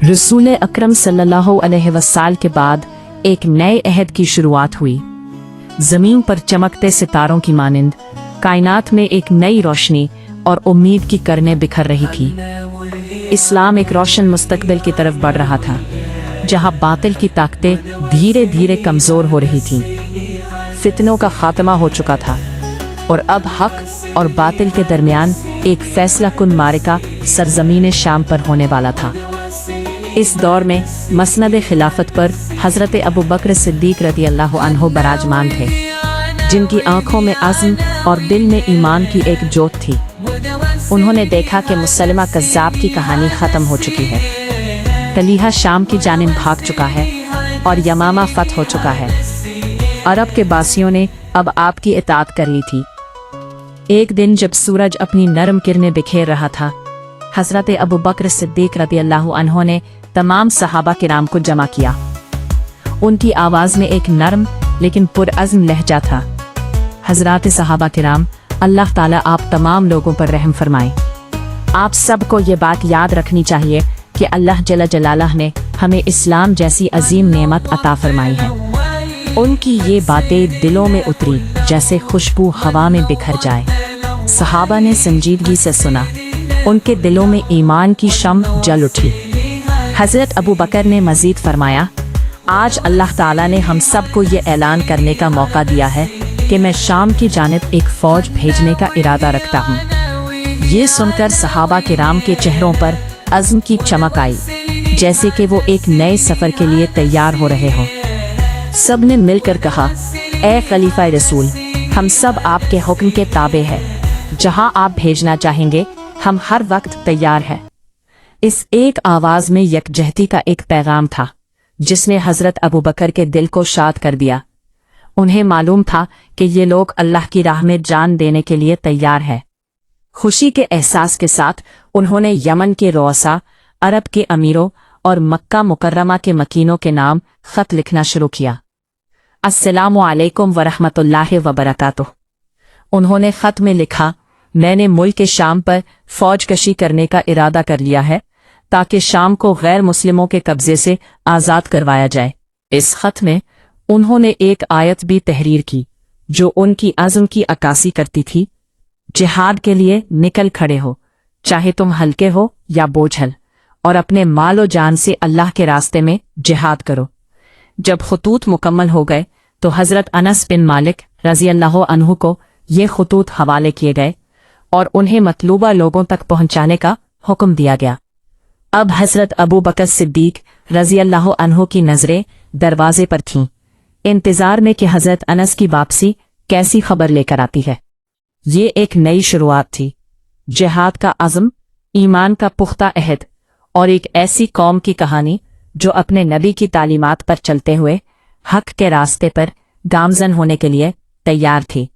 रसूल अकरम सल्लल्लाहु अलैहि वसल्लम के बाद एक नए अहद की शुरुआत हुई। जमीन पर चमकते सितारों की मानिंद कायनात में एक नई रोशनी और उम्मीद की किरणें बिखर रही थी। इस्लाम एक रोशन मुस्तकबिल की तरफ बढ़ रहा था, जहां बातिल की ताकतें धीरे धीरे कमजोर हो रही थीं। फितनों का खात्मा हो चुका था और अब हक और बातिल के दरमियान एक फैसला कुन मारिका सरजमीन शाम पर होने वाला था। इस दौर में मसनद खिलाफत पर हजरत अबू बकर सिद्दीक रज़ी अल्लाहु अन्हु बराजमान थे, जिनकी आंखों में अज़्म और दिल में ईमान की एक जोत थी। उन्होंने देखा कि मुसलमा कज़्ज़ाब की कहानी ख़त्म हो चुकी है, तलीहा शाम की जानिब भाग चुका है और यमामा फतह हो चुका है। अरब के बासियों ने अब आपकी इताअत कर ली थी। एक दिन जब सूरज अपनी नरम किरणें बिखेर रहा था, हजरत अबू बकर सिद्दीक रज़ी अल्लाहु अन्हु ने तमाम सहाबा किराम को जमा किया। उनकी आवाज़ में एक नरम लेकिन पुरअज़्म लहजा था। हजरात सहाबा किराम, अल्लाह ताला आप तमाम लोगों पर रहम फरमाए। आप सबको ये बात याद रखनी चाहिए कि अल्लाह जल्ल जलालह ने हमें इस्लाम जैसी अजीम नेमत अता फरमाई है। उनकी ये बातें दिलों में उतरी जैसे खुशबू हवा में बिखर जाए। सहाबा ने संजीदगी से सुना, उनके दिलों में ईमान की शम्म जल उठी। हजरत अबू बकर ने मजीद फरमाया, आज अल्लाह ताला ने हम सब को ये ऐलान करने का मौका दिया है कि मैं शाम की जानिब एक फौज भेजने का इरादा रखता हूँ। ये सुनकर सहाबा किराम के चेहरों पर अज़्म की चमक आई, जैसे कि वो एक नए सफ़र के लिए तैयार हो रहे हों। सब ने मिलकर कहा, ए खलीफा रसूल, हम सब आपके हुक्म के ताबे हैं। जहाँ आप भेजना चाहेंगे हम हर वक्त तैयार हैं। इस एक आवाज़ में यकजहती का एक पैगाम था, जिसने हजरत अबू बकर के दिल को शाद कर दिया। उन्हें मालूम था कि ये लोग अल्लाह की राह में जान देने के लिए तैयार हैं। खुशी के एहसास के साथ उन्होंने यमन के रोसा, अरब के अमीरों और मक्का मुकर्रमा के मकीनों के नाम खत लिखना शुरू किया। अस्सलामु अलैकुम वरहमतुल्लाहि वबरकातुह। उन्होंने खत में लिखा, मैंने मुल्क शाम पर फौज कशी करने का इरादा कर लिया है ताकि शाम को गैर मुस्लिमों के कब्जे से आज़ाद करवाया जाए। इस खत में उन्होंने एक आयत भी तहरीर की जो उनकी अज़्म की अक्कासी करती थी, जिहाद के लिए निकल खड़े हो, चाहे तुम हल्के हो या बोझल, और अपने मालो जान से अल्लाह के रास्ते में जिहाद करो। जब खतूत मुकम्मल हो गए तो हजरत अनस बिन मालिक रज़ी अल्लाहु अन्हु को ये खतूत हवाले किए गए और उन्हें मतलूबा लोगों तक पहुंचाने का हुक्म दिया गया। अब हजरत अबू बकर सिद्दीक रज़ी अल्लाहु अन्हु की नजरें दरवाजे पर थीं, इंतजार में कि हजरत अनस की वापसी कैसी खबर लेकर आती है। ये एक नई शुरुआत थी, जिहाद का अज़्म, ईमान का पुख्ता अहद और एक ऐसी कौम की कहानी जो अपने नबी की तालीमात पर चलते हुए हक के रास्ते पर गामजन होने के लिए तैयार थी।